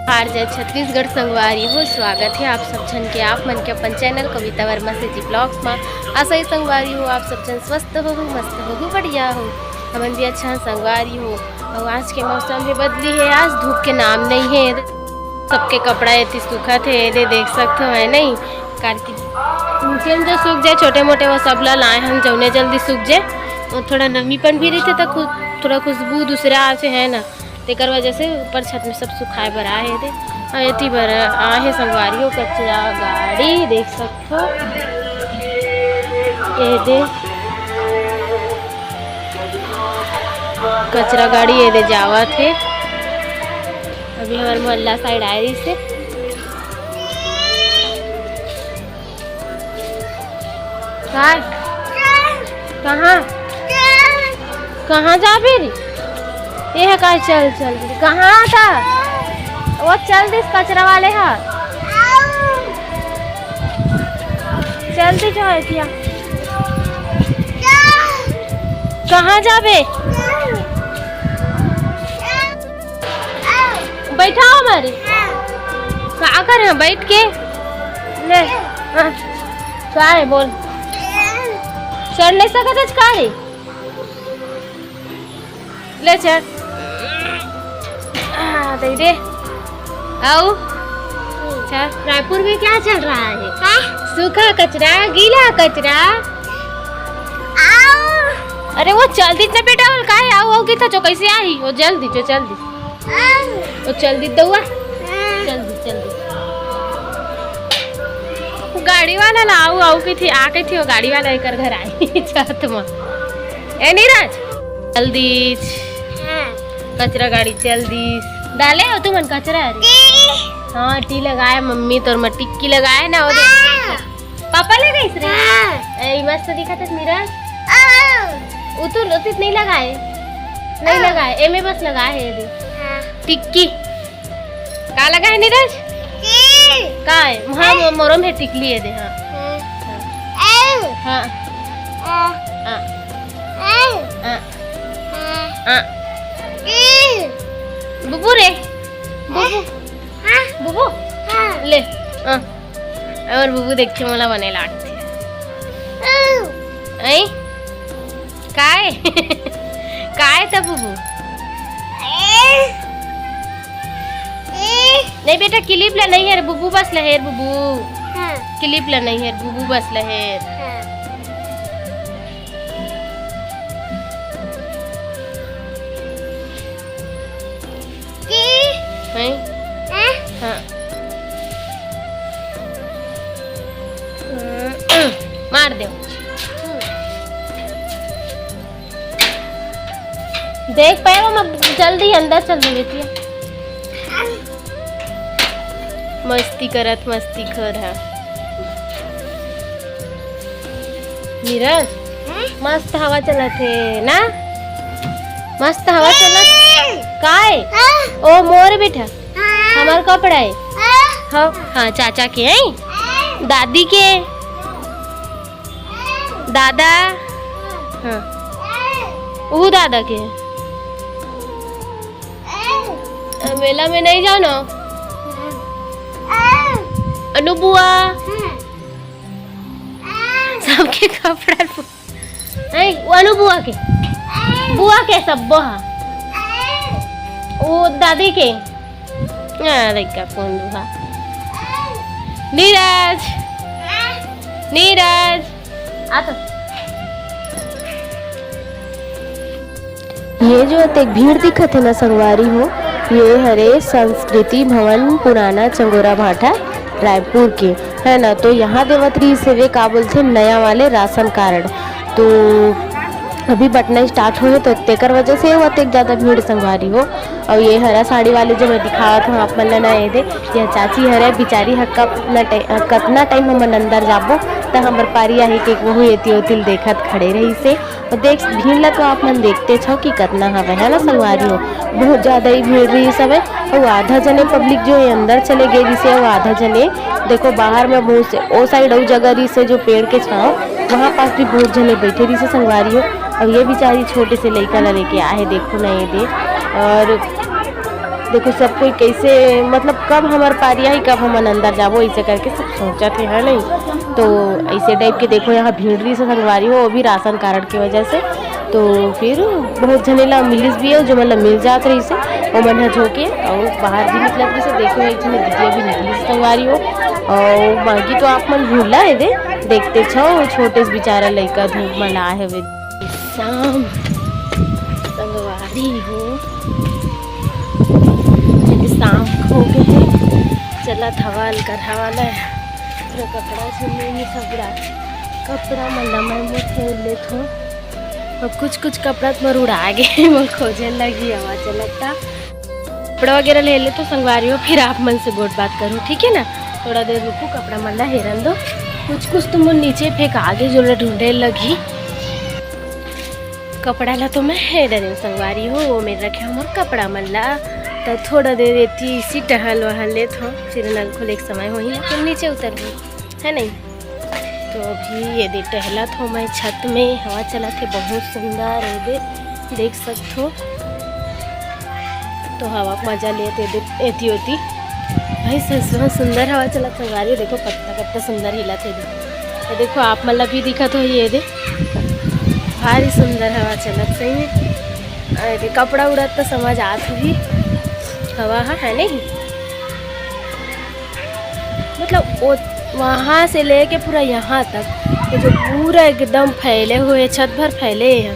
हार जय छत्तीसगढ़ संगवारी हो स्वागत है आप सब जन के आप मन के अपन चैनल कविता वर्मा से जी ब्लॉग्स में आशा ही संगवारी हो आप सब जन स्वस्थ हो मस्त हो बढ़िया हो हमन भी अच्छा संगवारी हो। और आज के मौसम भी बदली है, आज धूप के नाम नहीं है, सबके कपड़ा इतनी सूखा थे ये देख सकते हो है नहीं कारकी जो सूख जाए छोटे मोटे वो सब ला लाए हम जौने जल्दी सूख जाए और थोड़ा नमीपन भी रहते तो थोड़ा खुशबू दूसरा आते है ना तेकर वजह से ऊपर छत में सब सुखाए बर आए थे इतनी बर आहे संगवारियों कचरा गाड़ी देख सकते हो ये दे कचरा गाड़ी ये दे जावा थे अभी हमारे मोहल्ला साइड आ रही से कहाँ कहाँ जा बेरी ये है का चल चल कहाँ था वो चल दिस कचरा वाले हा जल्दी जो है क्या कहाँ जाबे बैठा हमारे क्या कर रहे बैठ के ले क्या है बोल चढ़ नहीं सकता का रे ले चढ़ दे दे आओ चल रायपुर में क्या चल रहा है सूखा कचरा गीला कचरा अरे वो जल्दी से बेटा और काहे आओ होगी था जो कैसे आई वो जल्दी वो जल्दी दौआ जल्दी गाड़ी वाला लाओ आओ की थी आके थी वो गाड़ी वाला लेकर घर आई छत में ए नीरज जल्दी कचरा गाड़ी जल्दी डाले हो तुम कचरा हाँ टी लगाए मम्मी तोर में टिक्की लगाए ना पापा ले गई रे मस्त दिखा था नीरज उतुल उतित नहीं लगाए एमे बस लगाए है टिक्की का लगा है नीरज का है हाँ मोरम है टिकली है दे हाँ बुबू रे बुबू ले और बुबू देख के मला बने लाटते ऐ काय काय था बुबू नहीं बेटा क्लिप ला नहीं है बुबू बस लहेर बुबू क्लिप ला नहीं है बुबू बस लहेर हाँ मार दो देख पाए वो जल्दी अंदर चल देती है मस्ती कर है नीरज मस्त हवा चलत है ना मस्त हवा चलत काय ओ मोर बेटा हमार कपड़ा है हाँ हाँ चाचा के हैं दादी के दादा हाँ वो दादा के मेला में नहीं जाना अनु बुआ सबके कपड़ा वो अनु बुआ के सब वो दादी के लड़का कौन दुआ नीरज आ तो ये जो एक भीड़ दिखत है ना संगवारी हो ये हरे संस्कृति भवन पुराना चंगोरा भाटा रायपुर के है ना। तो यहाँ देवत्री सेवे का बोलते नया वाले राशन कार्ड तो अभी बटना स्टार्ट हुए तो तेकर वजह से वो तक ज़्यादा भीड़ संगवारी हो। और ये हरा साड़ी वाले जो मैं दिखावा था आप मन ना ये दे यह चाची हरे बिचारी कतना टाइम हम अंदर जाबो तो हमार पारी आई के वो तिल देखत खड़े रही से और देख भीड़ ला तो आप मन देखते छो कि कतना हवे है ना संगवारी हो बहुत ज़्यादा ही भीड़ रही सब है। और आधा जने पब्लिक जो है अंदर चले गए जिसे वो आधा जने देखो बाहर में बहुत से ओ साइड और जगह रही से जो पेड़ के छाव वहाँ पास भी बहुत जने बैठे रही से संगवारी हो। अब ये बेचारी छोटे से लड़का ला लेके आए देखो ना ये दे और देखो सब कोई कैसे मतलब कब हमार पारी आई कब हम अंदर जाबो ऐसे करके सब सोचा थे है नहीं। तो ऐसे टाइप के देखो यहाँ भीड़ रही से संगवारी हो, वो भी राशन कार्ड की वजह से। तो फिर बहुत जने ला मिलिस भी है जो मतलब मिल जात रही से वो मन ह झोके और बाहर भी निकलत रही से। देखो एक जने दीदिया भी निकली से संगवारी हो और बाकी तो आप मन भूला है दे देखते छो छोटे से बेचारा लड़का धूप में ला है वे शाम संगवारी हो शाम हो गए चला थवाल कर हवाला पूरा कपड़ा सुनने सबरा कपड़ा मतलब मैं खेल ले थो और कुछ कपड़ा तो मर उड़ा गए मैं खोजने लगी हवा चलता कपड़ा वगैरह ले ले तो संगवारी हो फिर आप मन से गोट बात करो ठीक है ना। थोड़ा देर रुको कपड़ा मल्ला हेरन दो कुछ तुम नीचे फेंक आगे जो ढूंढने लगी कपड़ा ला तो मैं हेरन संगवारी हो वो मेरे रखे हम कपड़ा मल्ला तो थोड़ा देर रहती इसी टहल वहल ले थो फिर नल खोले एक समय हो ही फिर नीचे उतर गई है नहीं। तो अभी ये दे टहला थो मैं छत में हवा चला थे बहुत सुंदर है दे देख सकते हो। तो हवा का मजा लेते एती होती भाई सच सुंदर हवा चला संगवारी देखो पत्ता कत्ता सुंदर हिला थे तो देखो आप मतलब भी दिखा तो ये दे भारी सुंदर हवा चलत सही में। अरे कपड़ा उड़ा तो समझ आत हुई हवा है नहीं मतलब वो वहाँ से लेके पूरा यहाँ तक तो जो पूरा एकदम फैले हुए छत भर फैले हैं